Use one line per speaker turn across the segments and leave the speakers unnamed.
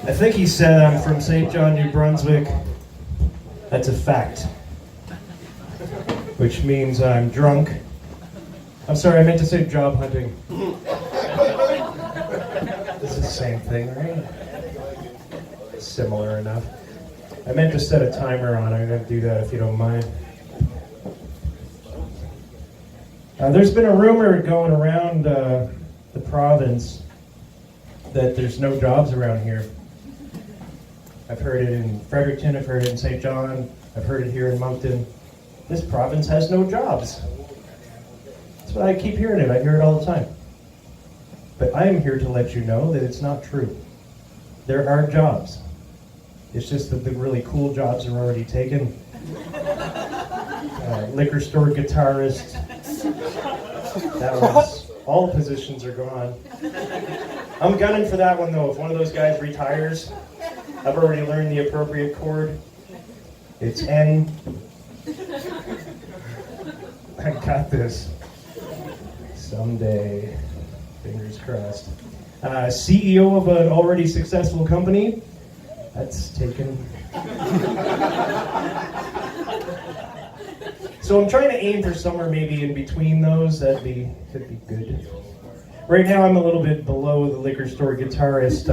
I think he said I'm from St. John, New Brunswick. That's a fact. Which means I'm drunk. I'm sorry, I meant to say job hunting. This is the same thing, right? Similar enough. I meant to set a timer on it. I'm going to do that if you don't mind. There's been a rumor going around the province that there's no jobs around here. I've heard it in Fredericton, I've heard it in St. John, I've heard it here in Moncton. This province has no jobs. That's what I keep hearing it. I hear it all the time. But I am here to let you know that it's not true. There are jobs. It's just that the really cool jobs are already taken. Liquor store guitarist. That one's, all positions are gone. I'm gunning for that one though. If one of those guys retires, I've already learned the appropriate chord. It's N. I got this. Someday. Fingers crossed. CEO of an already successful company. That's taken. So I'm trying to aim for somewhere maybe in between those. Could be good. Right now I'm a little bit below the liquor store guitarist,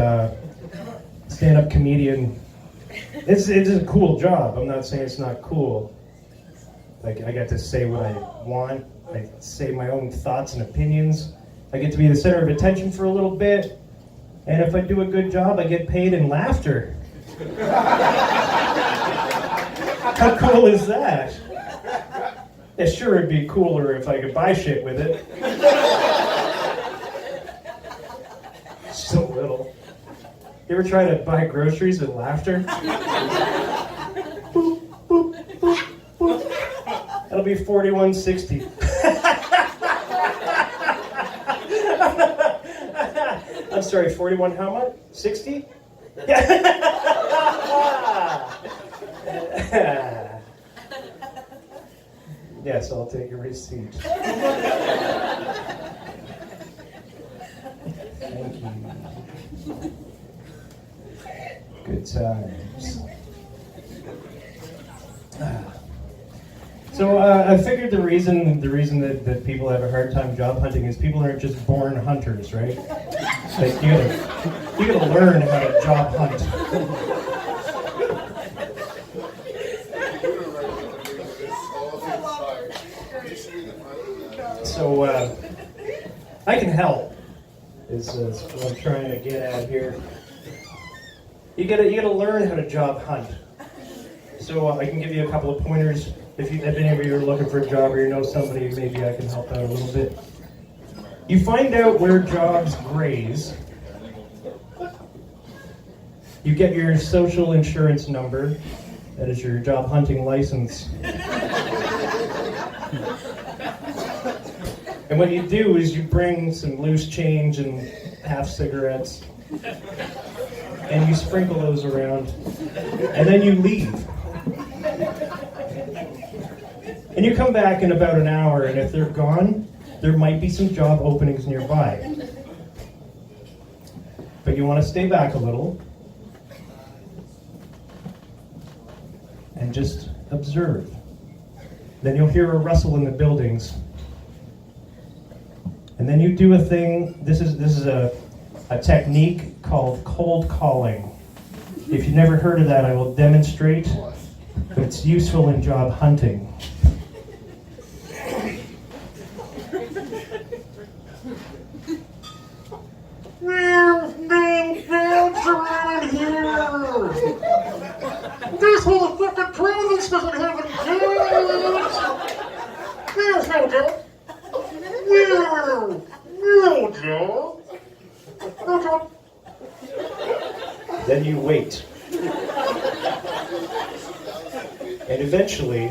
stand-up comedian. It's a cool job. I'm not saying it's not cool. Like, I get to say what I want. I say my own thoughts and opinions. I get to be the center of attention for a little bit. And if I do a good job, I get paid in laughter. How cool is that? Yeah, sure, it'd be cooler if I could buy shit with it. Just a little. You ever try to buy groceries with laughter? Boop, boop, boop, boop. That'll be $41.60. I'm sorry, 41 how much? 60? Yes, I'll take a receipt. Thank you. Good times. So I figured the reason that people have a hard time job hunting is people aren't just born hunters, right? Like you gotta learn how to job hunt. So I can help. Is what I'm trying to get at here. You gotta learn how to job hunt. So I can give you a couple of pointers. If any of you are looking for a job or you know somebody, maybe I can help out a little bit. You find out where jobs graze. You get your social insurance number. That is your job hunting license. And what you do is you bring some loose change and half cigarettes. And you sprinkle those around. And then you leave. And you come back in about an hour, and if they're gone, there might be some job openings nearby. But you want to stay back a little and just observe. Then you'll hear a rustle in the buildings. And then you do a thing, this is a technique called cold calling. If you've never heard of that, I will demonstrate, but it's useful in job hunting. There's no jobs around here! This whole fucking province doesn't have any jobs! There's no job! No job! No job! Then you wait. And eventually,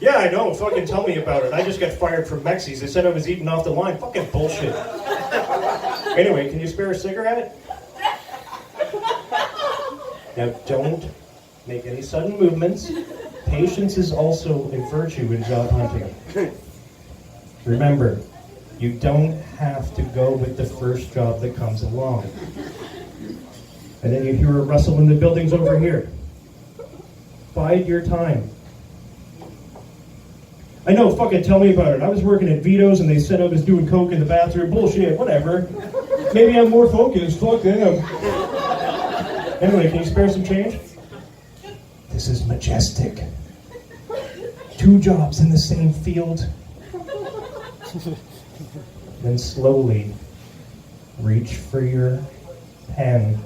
yeah, I know, fucking tell me about it. I just got fired from Mexi's. They said I was eating off the line. Fucking bullshit. Anyway, can you spare a cigarette? Now, don't make any sudden movements. Patience is also a virtue in job hunting. Remember, you don't have to go with the first job that comes along. And then you hear a rustle in the buildings over here. Bide your time. I know, fucking tell me about it. I was working at Vito's and they said I was doing coke in the bathroom. Bullshit, whatever. Maybe I'm more focused. Fuck them. Anyway, can you spare some change? This is majestic. 2 jobs in the same field. Then slowly reach for your pen.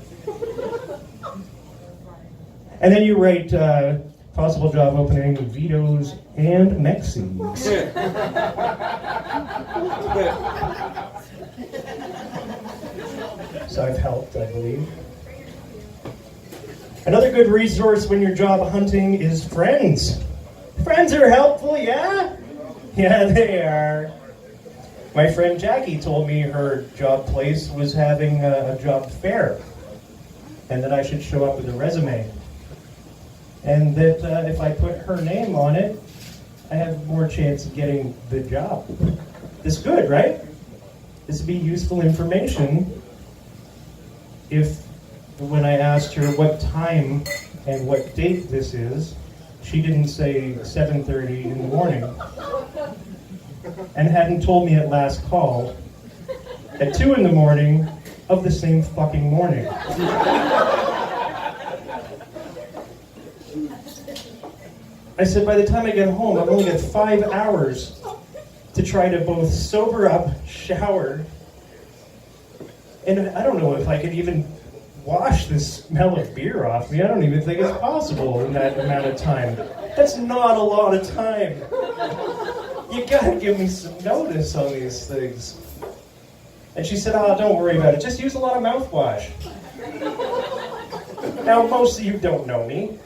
And then you write possible job opening Vito's and Mexi's. So I've helped, I believe. Another good resource when you're job hunting is friends. Friends are helpful, yeah? Yeah, they are. My friend Jackie told me her job place was having a job fair and that I should show up with a resume. And that if I put her name on it, I have more chance of getting the job. This is good, right? This would be useful information if when I asked her what time and what date this is, she didn't say 7:30 in the morning and hadn't told me at last call at 2 in the morning of the same fucking morning. I said, by the time I get home, I've only got 5 hours to try to both sober up, shower, and I don't know if I could even wash this smell of beer off me. I don't even think it's possible in that amount of time. That's not a lot of time. You gotta give me some notice on these things. And she said, oh, don't worry about it. Just use a lot of mouthwash. Now, most of you don't know me,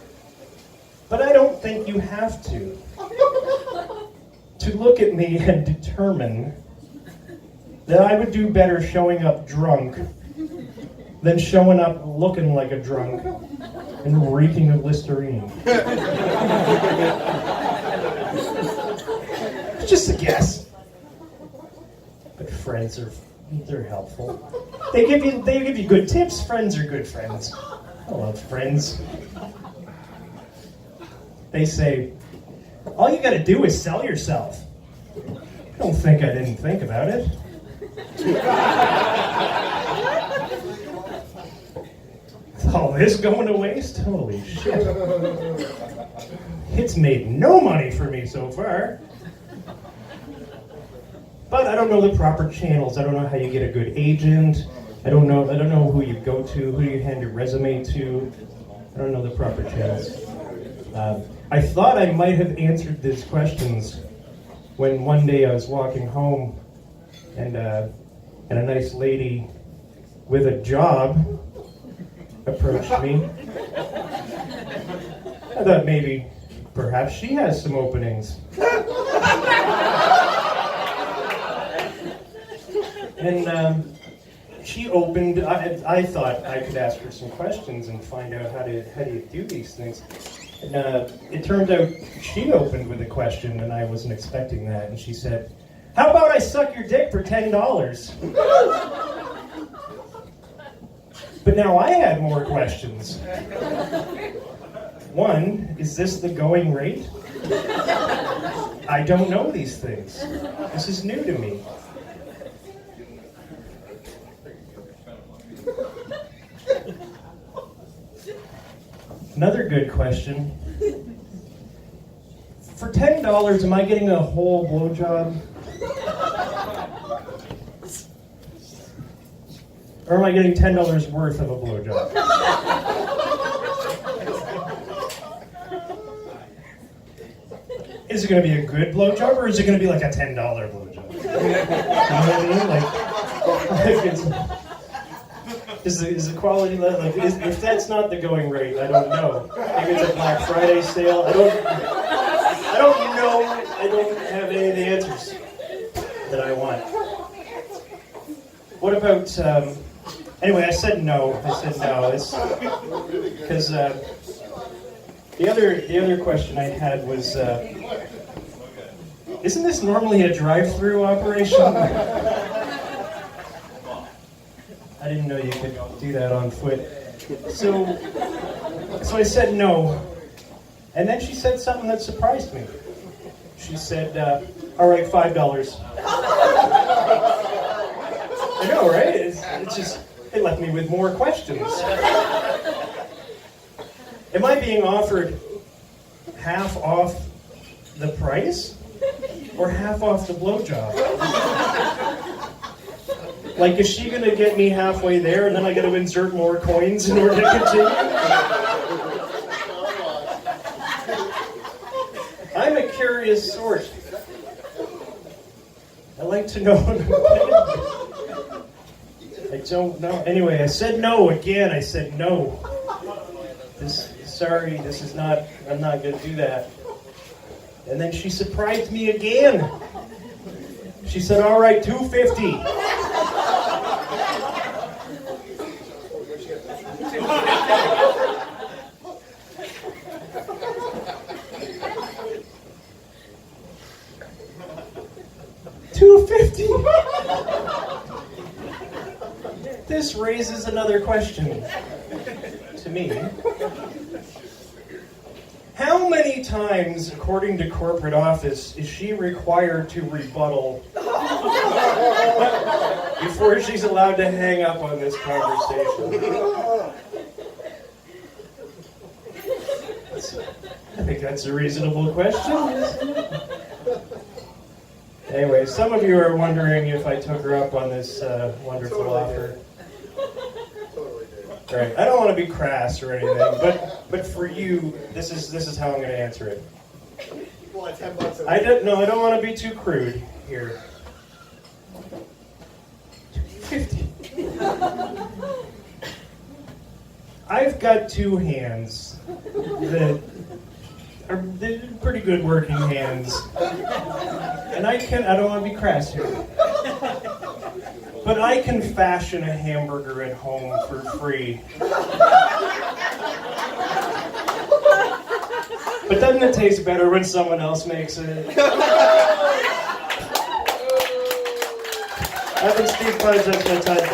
but I don't think you have to. To look at me and determine that I would do better showing up drunk than showing up looking like a drunk and reeking of Listerine. It's just a guess. But friends they're helpful. They give you good tips. Friends are good friends. I love friends. They say, all you gotta do is sell yourself. Don't think I didn't think about it. All this going to waste? Holy shit. It's made no money for me so far. But I don't know the proper channels. I don't know how you get a good agent. I don't know who you go to, who you hand your resume to. I don't know the proper channels. I thought I might have answered these questions when one day I was walking home and a nice lady with a job approached me. I thought maybe, perhaps she has some openings. And she opened, I thought I could ask her some questions and find out how do you do these things. And it turned out she opened with a question and I wasn't expecting that. And she said, how about I suck your dick for $10? But now I had more questions. One, is this the going rate? I don't know these things. This is new to me. Another good question. For $10, am I getting a whole blowjob? Or am I getting $10 worth of a blowjob? Is it going to be a good blowjob, or is it going to be like a $10 blowjob? You know what I mean? Like it's, is the quality like if that's not the going rate, I don't know. Maybe it's a Black Friday sale. I don't know. I don't have any of the answers that I want. What about? Anyway, I said no. Because the other question I had was, isn't this normally a drive-through operation? I didn't know you could do that on foot. So I said no. And then she said something that surprised me. She said, all right, $5. I know, right? It left me with more questions. Am I being offered half off the price or half off the blowjob? Like, is she gonna get me halfway there and then I gotta insert more coins in order to continue? I'm a curious sort. I like to know what I'm getting. I don't know. Anyway, I said no again. I said no. I'm not gonna do that. And then she surprised me again. She said, all right, $2.50. $2.50. This raises another question to me. How many times, according to corporate office, is she required to rebuttal before she's allowed to hang up on this conversation? I think that's a reasonable question. Anyway, some of you are wondering if I took her up on this wonderful offer. Right. I don't want to be crass or anything, but for you, this is how I'm going to answer it.
Well, $10
I don't want to be too crude here. $2.50. I've got two hands that are pretty good working hands, and I don't want to be crass here. But I can fashion a hamburger at home for free. But doesn't it taste better when someone else makes it? I've been Steve Fudge, that's my time.